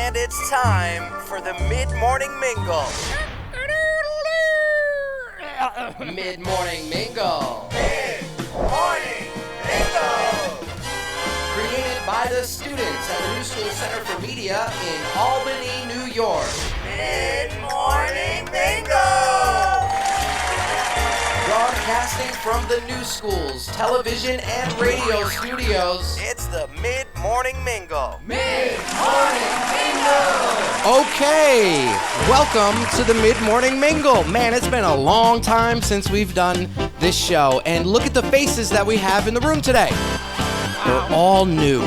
And it's time for the Mid-Morning Mingle. Mid-Morning Mingle. Mid-Morning Mingle. Created by the students at the New School Center for Media in Albany, New York. Mid-Morning Mingle. Broadcasting from the New School's television and radio studios, it's the Mid-Morning Mingle. Mid-Morning Mingle! Okay, welcome to the Mid-Morning Mingle. Man, it's been a long time since we've done this show, and look at the faces that we have in the room today. They're all new.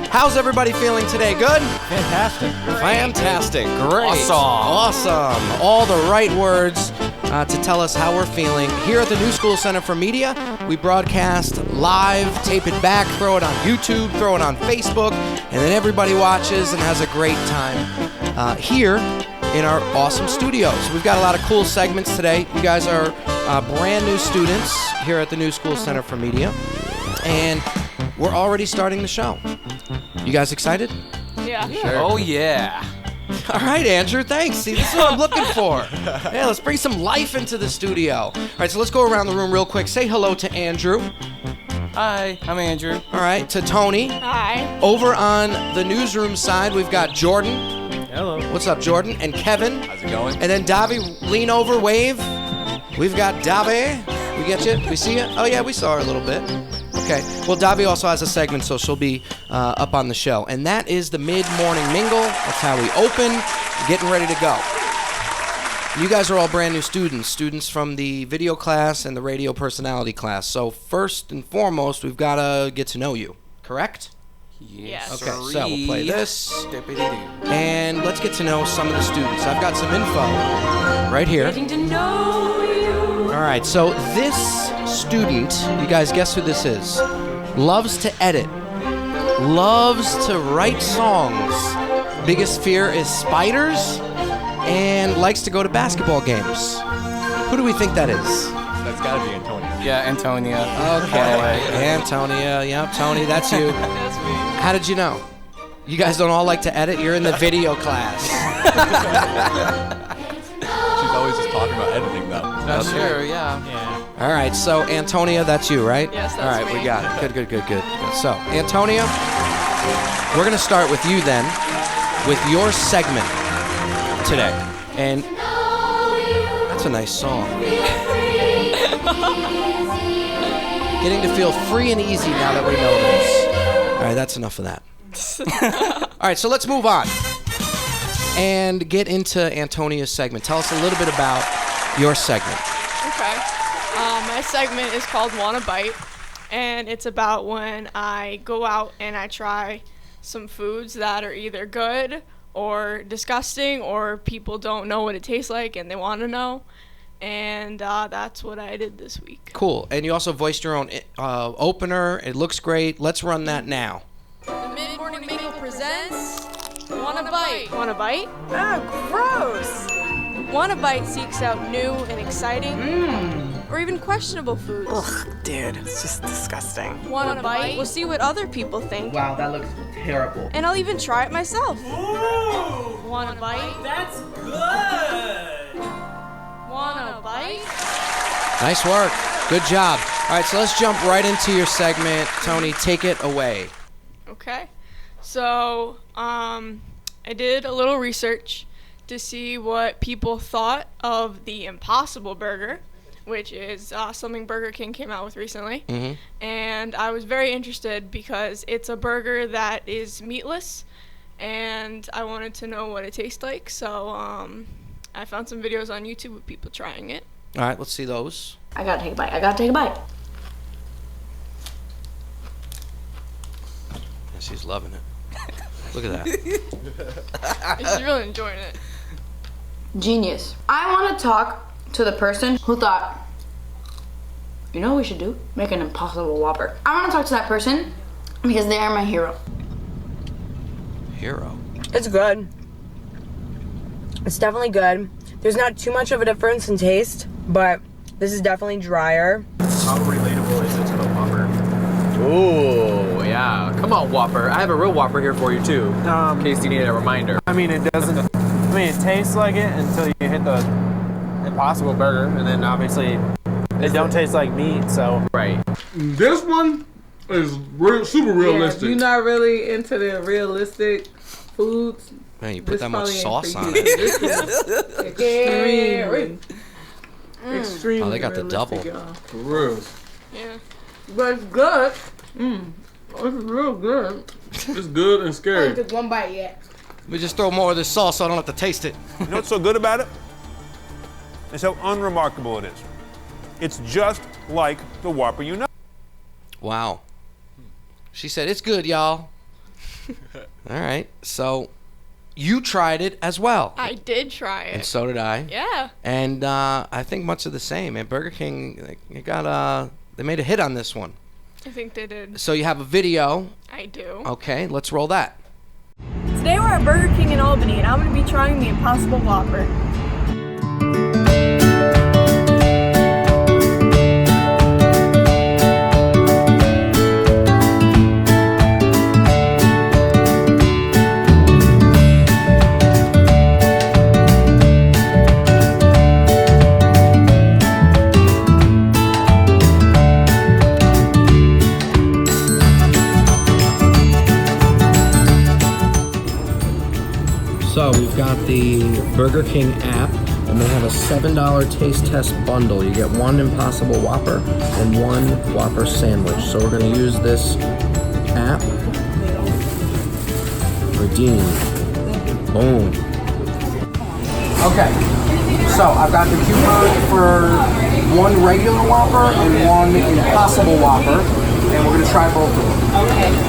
How's everybody feeling today? Good? Fantastic. Fantastic. Great. Awesome. All the right words to tell us how we're feeling. Here at the New School Center for Media, we broadcast live, tape it back, throw it on YouTube, throw it on Facebook, and then everybody watches and has a great time here in our awesome studios. We've got a lot of cool segments today. You guys are brand new students here at the New School Center for Media, and we're already starting the show. You guys excited? Yeah. Sure. Oh, yeah. All right, Andrew, thanks. See, this is what I'm looking for. Yeah, let's bring some life into the studio. All right, so let's go around the room real quick. Say hello to Andrew. Hi, I'm Andrew. All right, to Tony. Hi. Over on the newsroom side, we've got Jordan. Hello. What's up, Jordan? And Kevin. How's it going? And then Davi, lean over, wave. We've got Davi. We get you? We see you? Oh, yeah, we saw her a little bit. Okay. Well, Davi also has a segment, so she'll be up on the show. And that is the Mid-Morning Mingle. That's how we open. Getting ready to go. You guys are all brand new students from the video class and the radio personality class. So first and foremost, we've got to get to know you, correct? Yes. Okay, so we'll play this. And let's get to know some of the students. I've got some info right here. Getting to know you. All right, so this student, you guys guess who this is? Loves to edit. Loves to write songs. Biggest fear is spiders. And likes to go to basketball games. Who do we think that is? That's gotta be Antonia. Yeah, Antonia. Okay, Antonia. Yep, Tony, that's you. That's me. How did you know? You guys don't all like to edit? You're in the video class. She's always just talking about editing, though. That's sure, yeah. All right, so Antonia, that's you, right? Yes, that's all right, me. we got it. Good. So, Antonia, we're going to start with you then, with your segment today. And that's a nice song. Getting to feel free and easy now that we know this. All right, that's enough of that. All right, so let's move on and get into Antonia's segment. Tell us a little bit about your segment. Okay. My segment is called Wanna Bite, and it's about when I go out and I try some foods that are either good or disgusting, or people don't know what it tastes like and they want to know. And that's what I did this week. Cool. And you also voiced your own opener. It looks great. Let's run that now. The Mid-Morning Mingle presents Wanna Bite. Wanna Bite? Oh, gross. Wanna Bite seeks out new and exciting or even questionable foods. Ugh, dude, it's just disgusting. Wanna Bite? We'll see what other people think. Wow, that looks terrible. And I'll even try it myself. Ooh, Wanna bite? that's good. Wanna bite? Nice work. Good job. All right, so let's jump right into your segment. Tony, take it away. Okay. So, I did a little research to see what people thought of the Impossible Burger, which is something Burger King came out with recently. Mm-hmm. And I was very interested because it's a burger that is meatless, and I wanted to know what it tastes like. So I found some videos on YouTube of people trying it. All right, let's see those. I gotta take a bite. Yeah, she's loving it. Look at that. She's really enjoying it. Genius. I want to talk to the person who thought, you know what we should do? Make an Impossible Whopper. I want to talk to that person because they are my hero. Hero. It's good. It's definitely good. There's not too much of a difference in taste, but this is definitely drier. How relatable is it to the Whopper? Ooh, yeah. Come on, Whopper. I have a real Whopper here for you, too. In case you need a reminder. I mean, it doesn't. I mean, it tastes like it until you hit the Impossible Burger, and then obviously it don't taste like meat. So Right. This one is super realistic. You're not really into the realistic foods. Man, you put This that much probably ain't sauce for on you. it. This is extremely Oh, they got the double. realistic, y'all. For real. Yeah. But it's good. It's real good. It's good and I scary. haven't took one bite yet. Let me just throw more of this sauce so I don't have to taste it. You know what's so good about it? It's how unremarkable it is. It's just like the Whopper you know. Wow. She said, it's good, y'all. All right. So you tried it as well. I did try And it. so did I. Yeah. And I think much of the same. And Burger King, they made a hit on this one. I think they did. So you have a video. I do. Okay, let's roll that. Today we're at Burger King in Albany and I'm going to be trying the Impossible Whopper. So we've got the Burger King app, and they have a $7 taste test bundle. You get one Impossible Whopper and one Whopper sandwich. So we're going to use this app. Redeem. Boom. Okay. So I've got the coupon for one regular Whopper and one Impossible Whopper, and we're going to try both of them. Okay.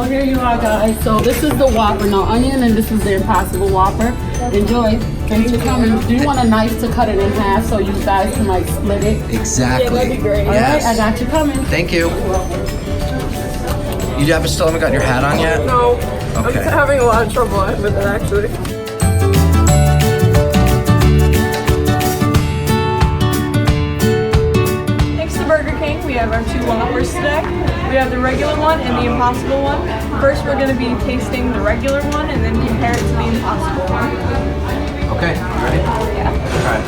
Here you are, guys. So this is the Whopper, no onion, and this is the Impossible Whopper. Enjoy. Thanks for coming. Do you want a knife to cut it in half so you guys can like split it? Exactly. Yeah, that'd be great. Yes. All right, I got you coming. Thank you. You still haven't got your hat on yet? No. Okay. I'm having a lot of trouble with it actually. Thanks to Burger King, we have our two Whoppers today. We have the regular one and the Impossible one. First we're going to be tasting the regular one and then compare it to the Impossible one. Okay, ready? Yeah. Try it.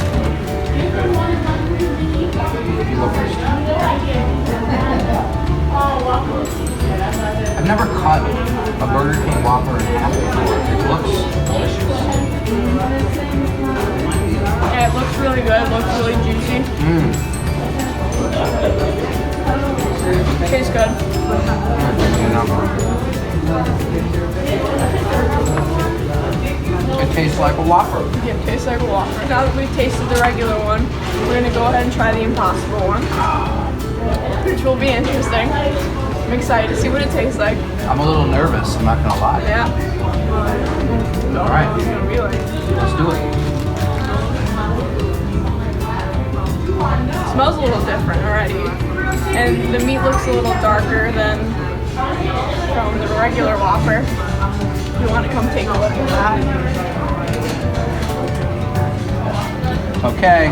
You go first. I've never cut a Burger King Whopper in half before. It looks delicious. Yeah, it looks really good. It looks really juicy. Tastes good. It tastes like a Whopper. Yeah, it tastes like a Whopper. Now that we've tasted the regular one, we're gonna go ahead and try the Impossible one, which will be interesting. I'm excited to see what it tastes like. I'm a little nervous, I'm not gonna lie. Yeah. All right, It's gonna be like. let's do it. It smells a little different already. And the meat looks a little darker than from the regular Whopper. If you want to come take a look at that. Okay.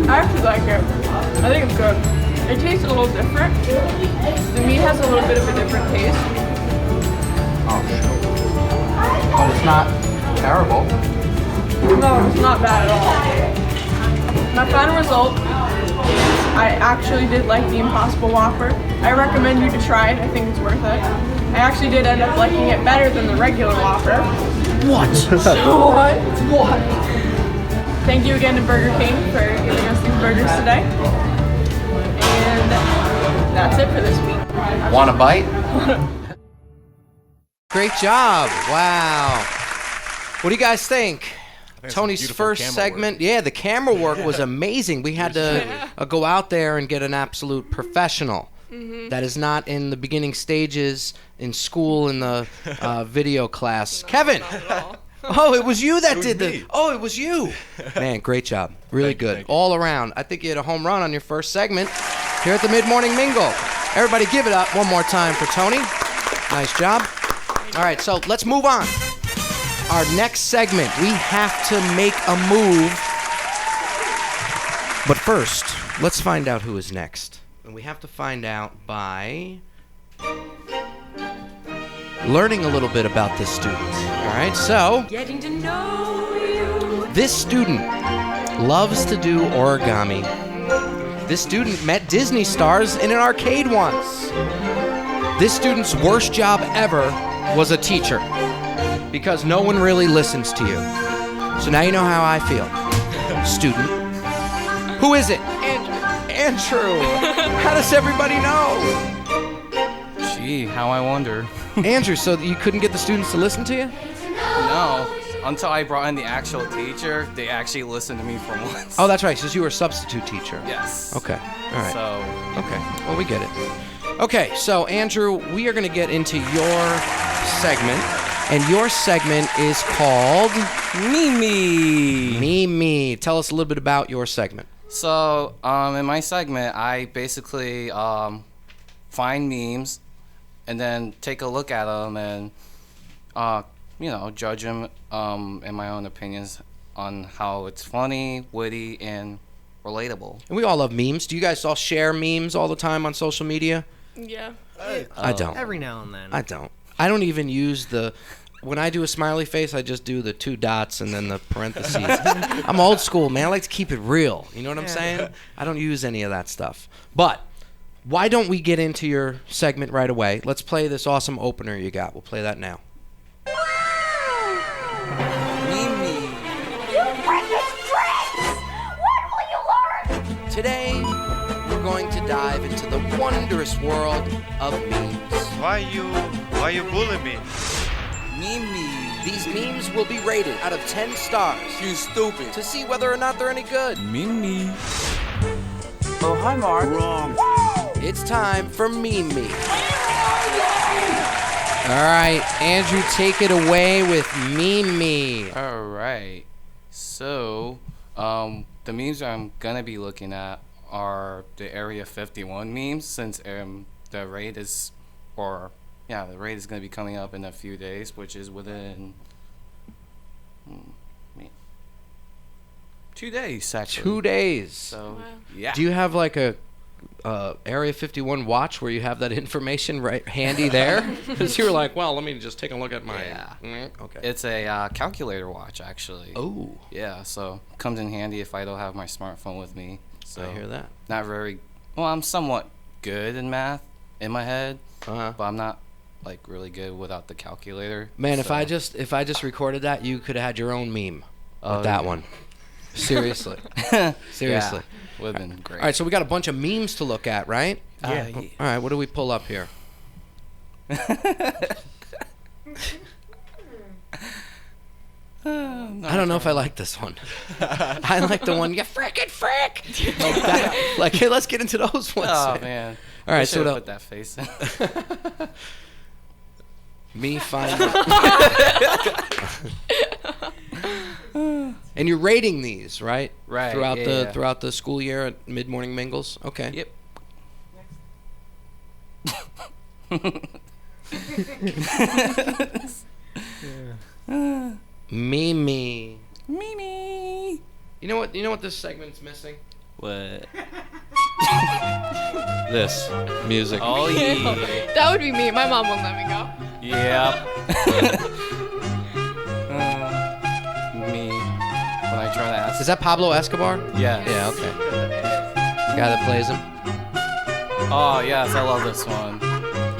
I actually like it. I think it's good. It tastes a little different. The meat has a little bit of a different taste. Oh, shoot. But it's not terrible. No, it's not bad at all. My final result is I actually did like the Impossible Whopper. I recommend you to try it. I think it's worth it. I actually did end up liking it better than the regular Whopper. What? What? Thank you again to Burger King for giving us these burgers today. And that's it for this week. Want a bite? Great job. Wow. What do you guys think? Tony's first segment. Yeah, the camera work was amazing. We had to go out there and get an absolute professional that is not in the beginning stages in school in the video class. Kevin. Oh, it was you that did the. Oh, it was you. Man, great job. Really good. All around. I think you had a home run on your first segment. here at the Mid-Morning Mingle. Everybody give it up one more time for Tony. Nice job. All right, so let's move on. Our next segment, we have to make a move. But first, let's find out who is next. And we have to find out by learning a little bit about this student. All right, so Getting to know you. this student loves to do origami. This student met Disney stars in an arcade once. This student's worst job ever was a teacher because no one really listens to you. So now you know how I feel. Student. Who is it? Andrew. How does everybody know? Gee, how I wonder. Andrew, so you couldn't get the students to listen to you? No. Until I brought in the actual teacher, they actually listened to me for once. Oh, that's right, because you were a substitute teacher. Yes. Okay, all right. So. Okay, well, we get it. Okay, so Andrew, we are going to get into your segment, and your segment is called Mimi. Mimi. Tell us a little bit about your segment. So, in my segment, I basically find memes and then take a look at them and, judge them in my own opinions on how it's funny, witty, and relatable. And we all love memes. Do you guys all share memes all the time on social media? Yeah. I don't. Every now and then. I don't. I don't even use when I do a smiley face, I just do the 2 dots and then the parentheses. I'm old school, man. I like to keep it real. You know what I'm saying? I don't use any of that stuff. But why don't we get into your segment right away? Let's play this awesome opener you got. We'll play that now. Mimi. You freaking tricks! When will you learn? Today, we're going to dive into the wondrous world of memes. Why you bully me? Mimi. These memes will be rated out of 10 stars. You stupid. To see whether or not they're any good. Mimi. Oh, hi, Mark. Wrong. It's time for Mimi. All right, Andrew, take it away with Mimi. All right. So, the memes I'm gonna be looking at are the Area 51 memes, since the raid is gonna be coming up in a few days, which is within 2 days, actually. 2 days. So, yeah. Do you have like a Area 51 watch where you have that information right handy there? Because you were like, well, let me just take a look at my. Yeah. Okay. It's a calculator watch, actually. Oh. Yeah, so comes in handy if I don't have my smartphone with me. So I hear that. Not very. Well, I'm somewhat good in math in my head, but I'm not like really good without the calculator. Man, so. if I just recorded that, you could have had your own meme Oh, with that yeah. one. Seriously. Seriously. Yeah, would have been great. All right, so we got a bunch of memes to look at, right? Yeah. All right, what do we pull up here? I don't know if I like this one. I like the one, you frickin' frick! Like that. Like, hey, let's get into those ones. Oh, man. All right, I so should've put that face in. Me finding. And you're rating these, right? Right, Throughout the school year at Mid-Morning Mingles? Okay. Yep. Mimi. Mimi. You know what this segment's missing? What? This music. Oh yeah. That would be me. My mom wouldn't let me go. Yep. Me. When I try to ask. Is that Pablo Escobar? Yeah. Yeah, okay. Guy that plays him. Oh yes, I love this one.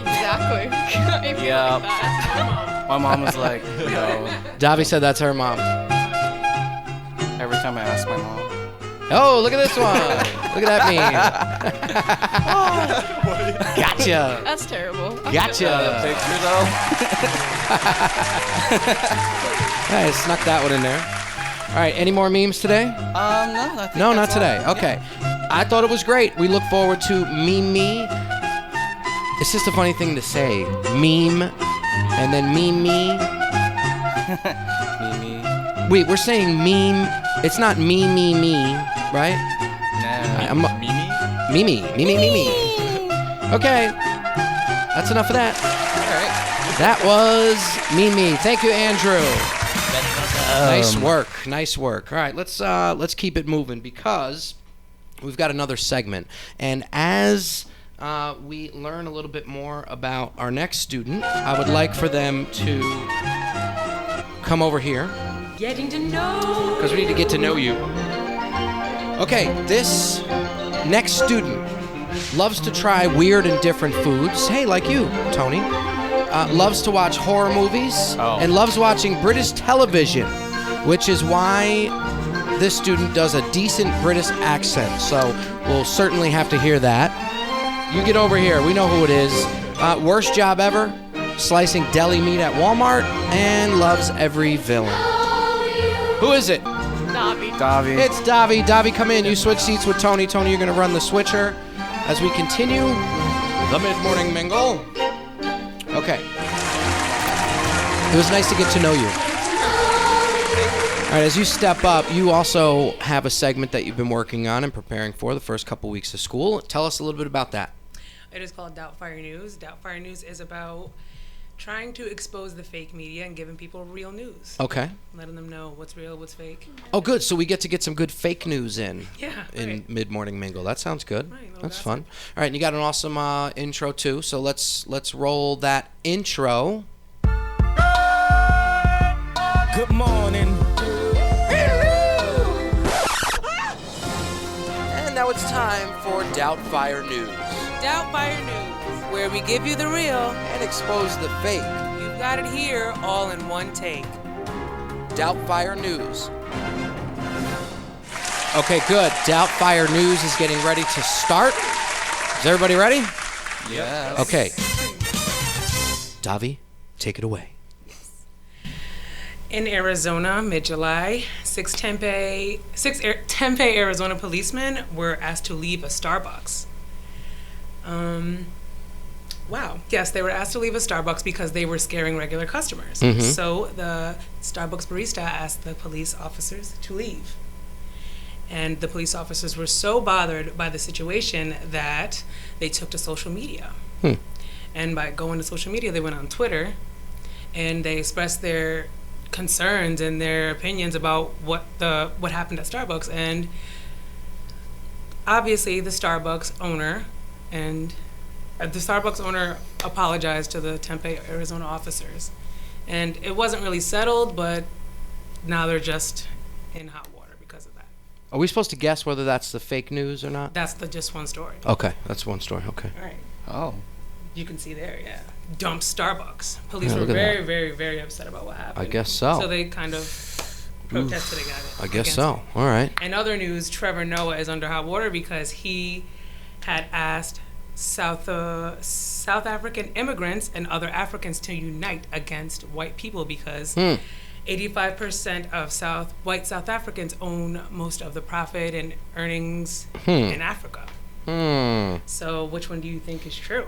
Exactly. I feel Yep. like that. My mom was like, yo. Davi said that's her mom. Every time I ask my mom. Oh, look at this one. Look at that meme. Gotcha. That's terrible. Gotcha. The picture though. Hey, I snuck that one in there. All right, any more memes today? No, I think No, not that's all. today. Okay. I thought it was great. We look forward to Mimi. It's just a funny thing to say. Meme and then Mimi. Mimi. Wait, we're saying meme. It's not me, right? Nah. I'm, Mimi? Mimi. Okay, that's enough of that. All right. That was Mimi. Thank you, Andrew. Nice work. All right, let's keep it moving because we've got another segment, and as we learn a little bit more about our next student, I would like for them to come over here. Getting to know. Because we need to get to know you. Okay, this next student loves to try weird and different foods. Hey, like you, Tony. Loves to watch horror movies and loves watching British television, which is why this student does a decent British accent. So we'll certainly have to hear that. You get over here. We know who it is. Worst job ever, slicing deli meat at Walmart, and loves every villain. Who is it? Davi. It's Davi. Davi, come in. You switch seats with Tony. Tony, you're going to run the switcher as we continue the mid-morning mingle. Okay. It was nice to get to know you. All right, as you step up, you also have a segment that you've been working on and preparing for the first couple weeks of school. Tell us a little bit about that. It is called Doubtfire News. Doubtfire News is about trying to expose the fake media and giving people real news. Okay. Letting them know what's real, what's fake. Oh, good. So we get to get some good fake news in right. mid-morning mingle. That sounds good. Right, That's fun. All right, and you got an awesome intro too. So let's roll that intro. Good morning. And now it's time for Doubtfire News, Doubtfire News, where we give you the real and expose the fake. You've got it here, all in one take. Doubtfire News. Okay, good. Doubtfire News is getting ready to start. Is everybody ready? Yes. Okay. Davi, take it away. In Arizona, mid-July, six Tempe, Arizona policemen were asked to leave a Starbucks. Wow. Yes, they were asked to leave a Starbucks because they were scaring regular customers. Mhm. So the Starbucks barista asked the police officers to leave. And the police officers were so bothered by the situation that they took to social media. And by going to social media, they went on Twitter and they expressed their concerns and their opinions about what happened at Starbucks. And obviously the Starbucks owner apologized to the Tempe, Arizona officers. And it wasn't really settled, but now they're just in hot water because of that. Are we supposed to guess whether that's the fake news or not? That's just one story. Okay, that's one story. Okay. All right. Oh. You can see there, yeah. Dumped Starbucks. Police Yeah, were look at very, that. very, very upset about what happened. I guess so. So they kind of protested against it. I guess so. All right. In other news, Trevor Noah is under hot water because he had asked South African immigrants and other Africans to unite against white people because 85% of white South Africans own most of the profit and earnings in Africa. So which one do you think is true?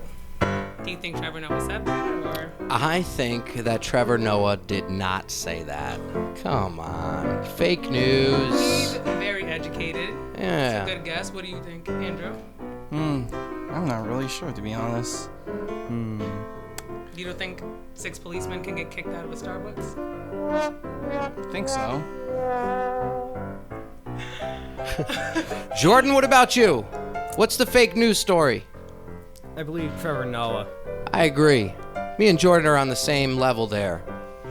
Do you think Trevor Noah said that, or? I think that Trevor Noah did not say that. Come on. Fake news. He's very educated. Yeah. It's a good guess. What do you think, Andrew? I'm not really sure, to be honest. You don't think 6 policemen can get kicked out of a Starbucks? I think so. Jordan, what about you? What's the fake news story? I believe Trevor Noah. I agree. Me and Jordan are on the same level there.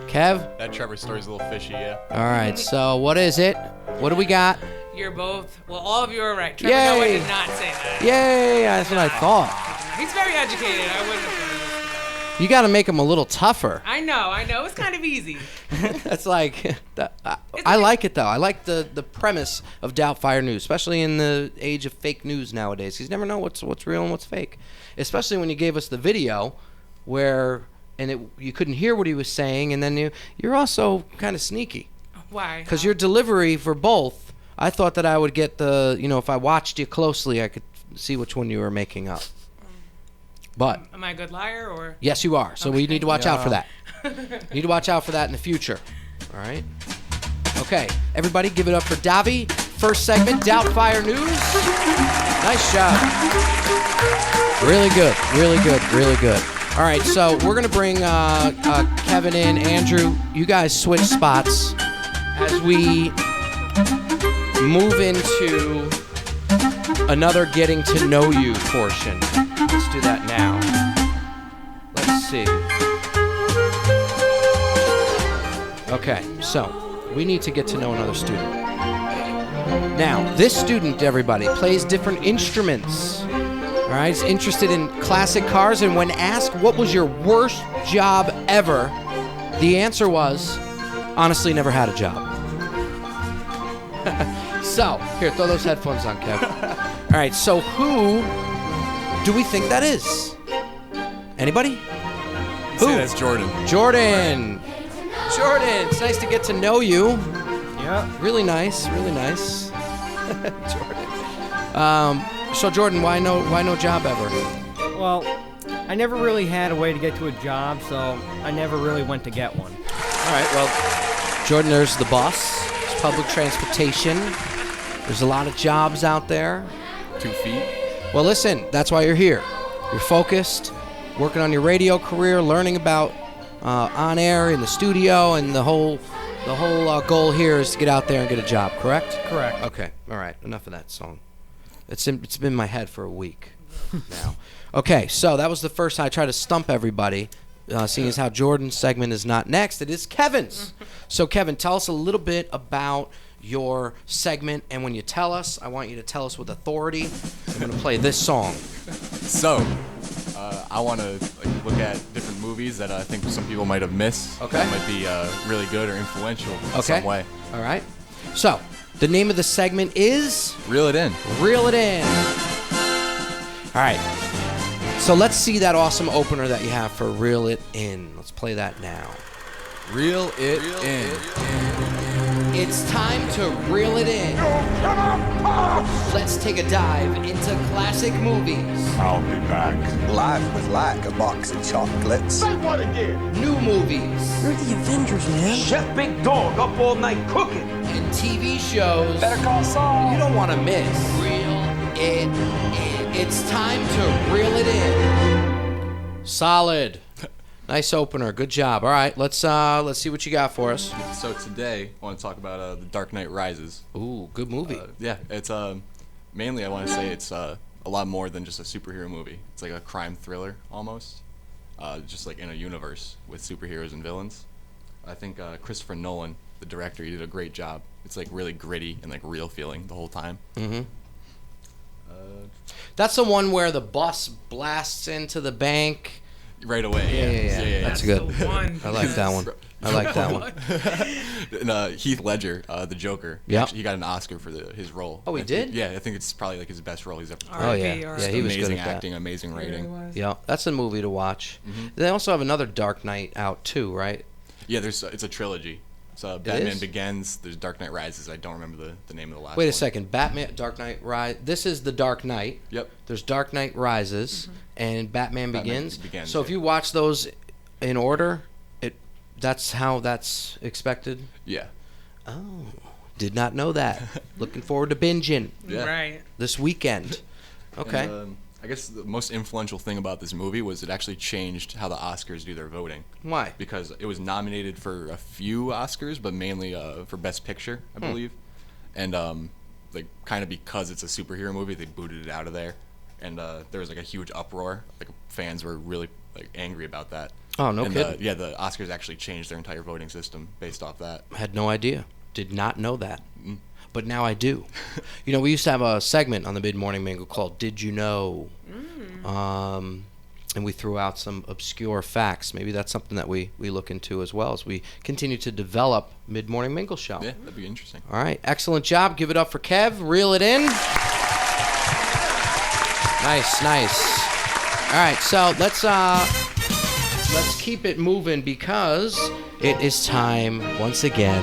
Kev? That Trevor story's a little fishy, yeah. All right, so what is it? What do we got? You're both, all of you are right. Trevor Noah Yay. did not say that. Yay, that's what I thought. He's very educated. I wouldn't have done You got to make him a little tougher. I know. It's kind of easy. That's like, I like it though. I like the premise of Doubtfire News, especially in the age of fake news nowadays. You never know what's real and what's fake. Especially when you gave us the video where, you couldn't hear what he was saying, and then you're also kind of sneaky. Why? Because your delivery for both, I thought that I would get if I watched you closely, I could see which one you were making up. But Am I a good liar, or? yes, you are. So we need to watch out for that. You need to watch out for that in the future. All right? Okay, everybody give it up for Davi. first segment, Doubtfire News. Nice job. Really good, really good, really good. All right, so we're going to bring Kevin in. Andrew, you guys switch spots as we move into another getting to know you portion. Let's do that now. Let's see. Okay, so we need to get to know another student. Now, this student, everybody, plays different instruments. All right, he's interested in classic cars, and when asked what was your worst job ever, the answer was, honestly, never had a job. So, here, throw those headphones on, Kev. All right, so who do we think that is? Anybody? Who? That's Jordan. Jordan. Jordan, it's nice to get to know you. Yeah. Really nice, really nice. Jordan. So Jordan, why no job ever? Well, I never really had a way to get to a job, so I never really went to get one. All right, well, Jordan, there's the bus. There's public transportation. There's a lot of jobs out there. 2 feet. Well, listen, that's why you're here. You're focused, working on your radio career, learning about on air in the studio, and the whole goal here is to get out there and get a job. Correct? Correct. Okay. All right. Enough of that song. It's been in my head for a week now. Okay. So that was the first time I tried to stump everybody. Seeing as how Jordan's segment is not next, it is Kevin's. So Kevin, tell us a little bit about your segment, and when you tell us, I want you to tell us with authority. I'm going to play this song. So, I want to look at different movies that I think some people might have missed. Okay. That might be really good or influential in some way. All right. So, the name of the segment is? Reel It In. Reel It In. All right. So let's see that awesome opener that you have for Reel It In. Let's play that now. Reel It In. It's time to reel it in. Let's take a dive into classic movies. I'll be back. Life was like a box of chocolates. Say what again? New movies. You're the Avengers, man. Chef Big Dog up all night cooking. And TV shows. Better call Saul. You don't want to miss. Reel it in. It's time to reel it in. Solid. Nice opener. Good job. All right, let's see what you got for us. So today, I want to talk about The Dark Knight Rises. Ooh, good movie. Yeah, it's mainly I want to say it's a lot more than just a superhero movie. It's like a crime thriller almost, just like in a universe with superheroes and villains. I think Christopher Nolan, the director, he did a great job. It's like really gritty and like real feeling the whole time. Mm-hmm. That's the one where the bus blasts into the bank. Right away, yeah. That's good. I like that one. I like that one. And Heath Ledger, the Joker. Yeah, he got an Oscar for his role. Oh, he did? Yeah, I think it's probably like his best role he's ever played. Oh yeah, yeah, he was good amazing at that. acting, amazing writing. Yeah, that's a movie to watch. Mm-hmm. They also have another Dark Knight out too, right? Yeah, it's a trilogy. It's Batman Begins. There's Dark Knight Rises. I don't remember the name of the last one. Wait a second. Batman, Dark Knight Rise. This is the Dark Knight. Yep. There's Dark Knight Rises and Batman Begins. Begins. So if you watch those in order, that's how that's expected? Yeah. Oh, did not know that. Looking forward to binging. Yeah. Right. This weekend. Okay. And, I guess the most influential thing about this movie was it actually changed how the Oscars do their voting. Why? Because it was nominated for a few Oscars, but mainly for Best Picture, I believe. And like kind of because it's a superhero movie, they booted it out of there. And there was like a huge uproar. Like fans were really like angry about that. Oh, no kidding. Yeah, the Oscars actually changed their entire voting system based off that. Had no idea. Did not know that. But now I do. You know, we used to have a segment on the Mid-Morning Mingle called Did You Know? And we threw out some obscure facts. Maybe that's something that we look into as well as we continue to develop Mid-Morning Mingle show. Yeah, that'd be interesting. All right, excellent job. Give it up for Kev. Reel it in. Nice. All right, so let's keep it moving because it is time once again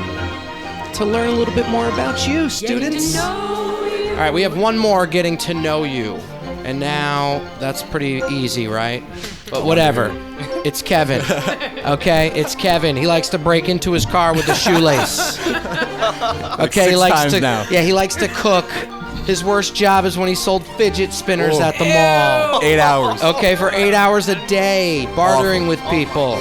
to learn a little bit more about you, students. All right, we have one more getting to know you. And now that's pretty easy, right? But whatever. It's Kevin. Okay? It's Kevin. He likes to break into his car with a shoelace. Okay, he 6 likes times to. now. Yeah, he likes to cook. His worst job is when he sold fidget spinners at the mall. 8 hours. Okay, for 8 hours a day, bartering with people.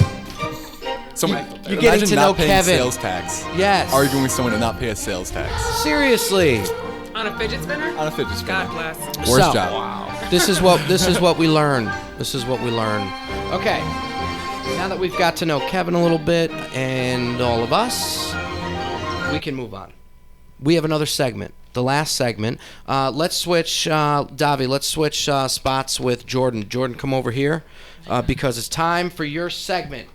You're getting to know not paying Kevin. Sales tax. Yes. Arguing with someone to not pay a sales tax. Seriously. On a fidget spinner? On a fidget spinner. God bless. Worst So, job. Wow. This is what we learn. This is what we learn. Okay. Now that we've got to know Kevin a little bit and all of us, we can move on. We have another segment. The last segment. Let's switch, Davi. Let's switch spots with Jordan. Jordan, come over here because it's time for your segment.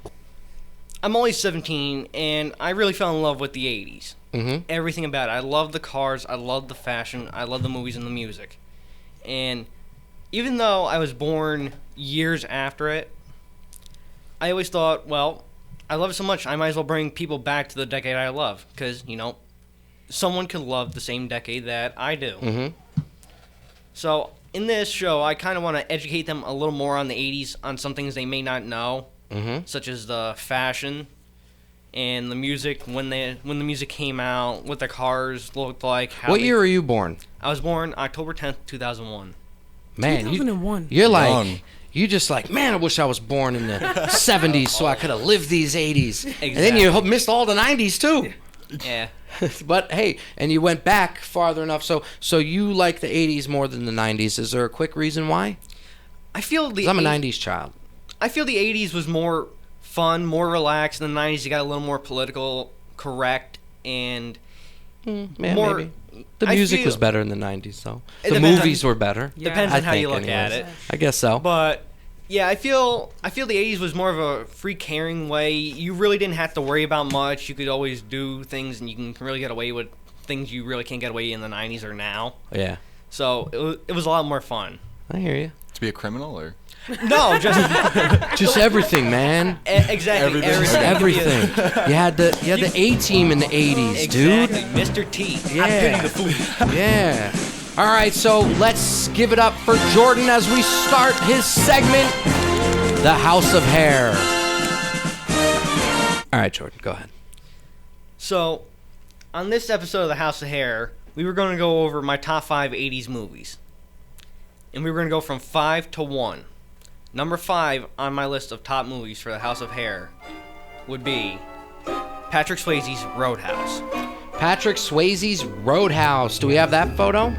I'm only 17, and I really fell in love with the 80s. Mm-hmm. Everything about it. I love the cars. I love the fashion. I love the movies and the music. And even though I was born years after it, I always thought, well, I love it so much, I might as well bring people back to the decade I love. Because, someone could love the same decade that I do. Mm-hmm. So in this show, I kind of want to educate them a little more on the 80s, on some things they may not know. Mm-hmm. Such as the fashion and the music, when the music came out, what the cars looked like. What year were you born? I was born October 10th, 2001. Man, 2001. You're like, you just like, man, I wish I was born in the 70s so I could have lived these 80s. And then you missed all the 90s too. Yeah. But hey, and you went back farther enough. So you like the 80s more than the 90s. Is there a quick reason why? I feel 'Cause I'm a 90s child. I feel the 80s was more fun, more relaxed. In the 90s, you got a little more political correct and more. Maybe. The music was better in the 90s, though. It The depends movies on- were better. Depends I on how you think, look at anyways. it. I guess so. But yeah, I feel the 80s was more of a free caring way. You really didn't have to worry about much. You could always do things, and you can really get away with things you really can't get away in the 90s or now. Yeah. So it was a lot more fun. I hear you. To be a criminal, or? No, just Just everything, man. Exactly, Everything. You had the A team in the 80s, dude. Exactly, Mr. T. Yeah. I pity the fool. Yeah. All right, so let's give it up for Jordan as we start his segment, The House of Hair. All right, Jordan, go ahead. So, on this episode of The House of Hair, we were going to go over my top 5 80s movies. And we were going to go from 5 to 1. Number 5 on my list of top movies for The House of Hair would be Patrick Swayze's Roadhouse. Patrick Swayze's Roadhouse. Do we have that photo?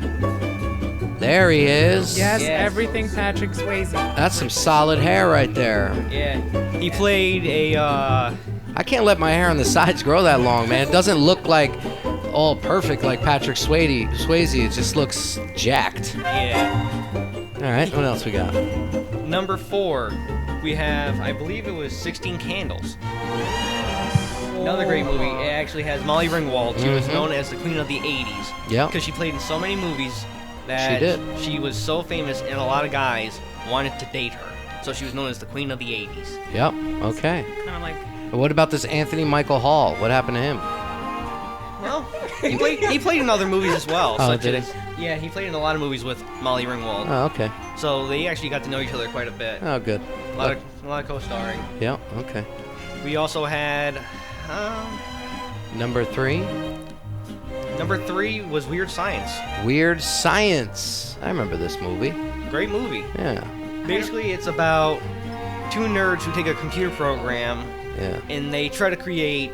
There he is. Yes, everything Patrick Swayze. That's some solid hair right there. Yeah. He played a, I can't let my hair on the sides grow that long, man. It doesn't look like all perfect like Patrick Swayze. It just looks jacked. Yeah. All right, what else we got? Number 4, we have, I believe it was 16 Candles. Another great movie. It actually has Molly Ringwald. She was known as the Queen of the 80s. Yep. Because she played in so many movies that She did. she was so famous, and a lot of guys wanted to date her. So she was known as the Queen of the 80s. Yep, okay. Kind of like. What about this Anthony Michael Hall? What happened to him? Well, he played in other movies as well. Oh, such did he? as, yeah, he played in a lot of movies with Molly Ringwald. Oh, okay. So they actually got to know each other quite a bit. Oh, good. A lot of co-starring. Yep, okay. We also had Number 3? Number 3 was Weird Science. Weird Science. I remember this movie. Great movie. Yeah. Basically, it's about 2 nerds who take a computer program Yeah. and they try to create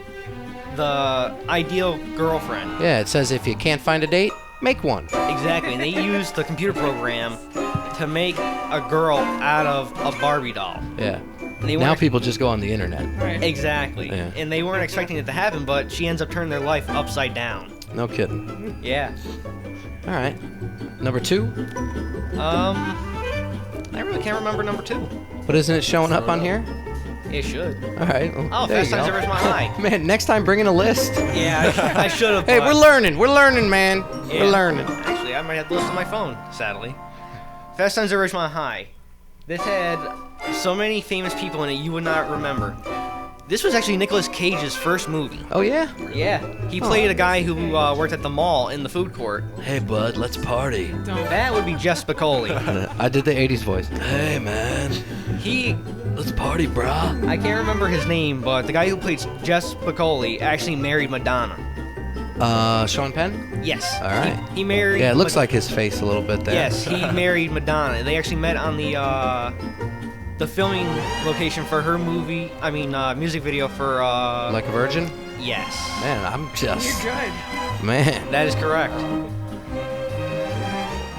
the ideal girlfriend. Yeah, it says if you can't find a date, make one. Exactly, and they use the computer program to make a girl out of a Barbie doll. Yeah. They Now weren't- people just go on the internet. Exactly. Yeah. And they weren't expecting it to happen, but she ends up turning their life upside down. No kidding. Yeah. All right. Number 2? I really can't remember number 2. But isn't it showing up on here? It should. All right. Well, Oh, there Fast you Times go. at Ridgemont High. Man, next time bring in a list. Yeah, I should have. Hey, we're learning. We're learning, man. Yeah. We're learning. Actually, I might have the list on my phone, sadly. Fast Times at Ridgemont High. This had so many famous people in it you would not remember. This was actually Nicolas Cage's first movie. Oh, yeah? Yeah. He played a guy who worked at the mall in the food court. Hey, bud, let's party. That would be Jeff Spicoli. I did the 80s voice. Hey, man. Let's party, brah. I can't remember his name, but the guy who played Jeff Spicoli actually married Madonna. Sean Penn? Yes. All right. He married. Yeah, it looks like his face a little bit there. Yes, he married Madonna. They actually met on the filming location for her movie. I mean, music video for. Like a Virgin? Yes. Man, I'm just. You're good. Man. That is correct.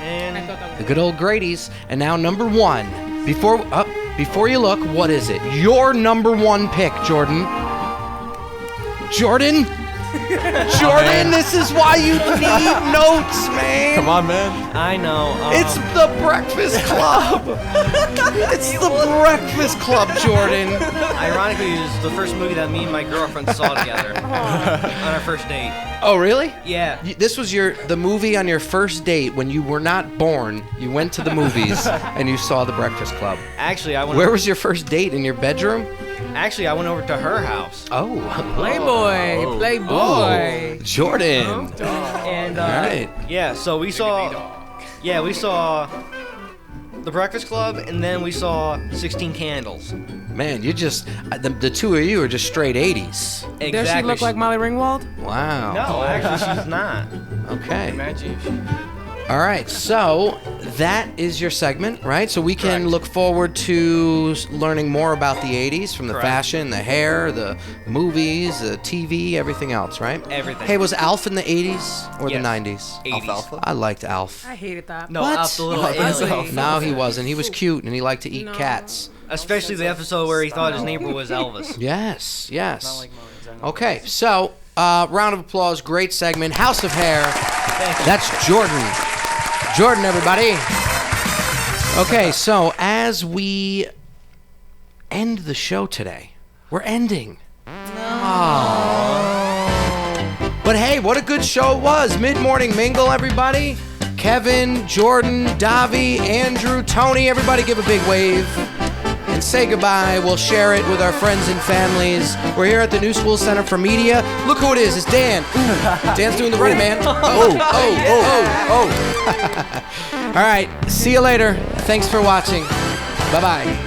And the good old Grady's. And now number one. Before you look, what is it? Your number one pick, Jordan. Jordan? Jordan, this is why you need notes, man. Come on, man. I know. It's the Breakfast Club. It's the Breakfast Club, Jordan. Ironically, it was the first movie that me and my girlfriend saw together on our first date. Oh, really? Yeah. This was the movie on your first date when you were not born. You went to the movies and you saw the Breakfast Club. Actually, I went. Where was your first date? In your bedroom? Actually, I went over to her house. Oh. Playboy. Playboy. Oh, Jordan. And all right. Yeah, so we saw. Yeah, we saw The Breakfast Club, and then we saw 16 Candles. Man, you just the two of you are just straight 80s. Exactly. Does she look like Molly Ringwald? Wow. No, actually, she's not. Okay. Imagine. All right, so that is your segment, right? So we can look forward to learning more about the 80s, from the fashion, the hair, the movies, the TV, everything else, right? Everything. Hey, was Alf in the 80s or Yes. the 90s? 80s. Alfalfa? I liked Alf. I hated that. No, What? Alf the Little Alien. No, he wasn't. He was cute and he liked to eat cats. Especially the episode where he thought his neighbor was Elvis. Yes, yes. Okay, so round of applause. Great segment. House of Hair. That's Jordan. Jordan, everybody. Okay, so as we end the show today, we're ending. Oh. But hey, what a good show it was. Mid-morning mingle, everybody. Kevin, Jordan, Davi, Andrew, Tony, everybody give a big wave. And say goodbye. We'll share it with our friends and families. We're here at the New School Center for Media. Look who it is. It's Dan. Ooh, Dan's doing the running man. Oh. All right. See you later. Thanks for watching. Bye-bye.